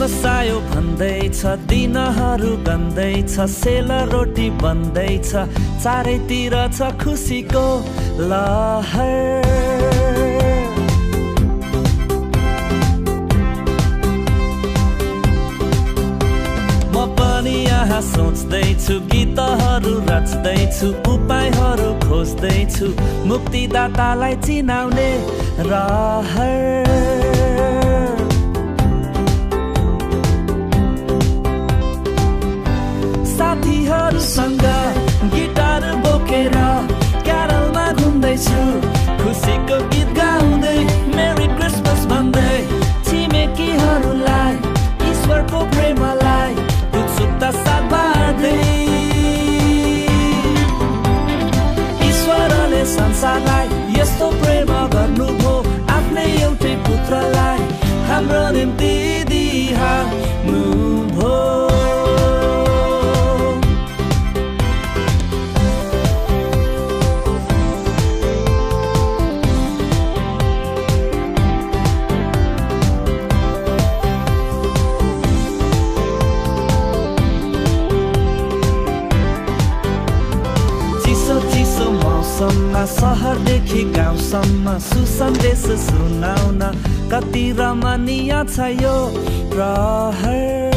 सायो भन्दैछ, दिनहरू गन्दैछ, सेलरोटी बन्दैछ, चारैतिर छ खुसीको लहर। म पनि यहाँ सोच्दैछु, गीतहरू रच्दैछु, उपायहरू खोज्दैछु, मुक्तिदातालाई चिनाउने रहर। साथीहरूसँग गिटार बोकेर क्यारलमा घुम्दैछु, खुसीको गीत गाउँदै मेरी क्रिसमस भन्दै, छिमेकीहरूलाई ईश्वरको प्रेमलाई उत्सुकता साथ बाँड्दै। ईश्वरले संसारलाई यस्तो प्रेम गर्नुभयो, आफ्नै एउटै पुत्रलाई हाम्रो निम्ति दिइहाल्नुभयो। सहरदेखि गाउँसम्म सुसन्देश सुनाउन कति रमणीय छ यो प्रहर।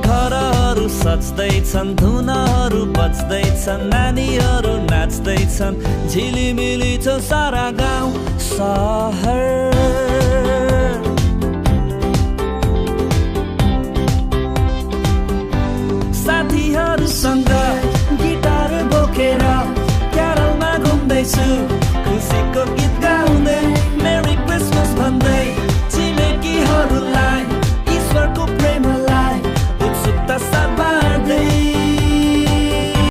घरहरू सज्दैछन्, धुनहरू बज्दैछन्, नानीहरू नाच्दैछन्, झिलिमिली छ सारा गाउँ सहर। साथीहरूसँग गिटार बोकेर क्यारलमा घुम्दैछु,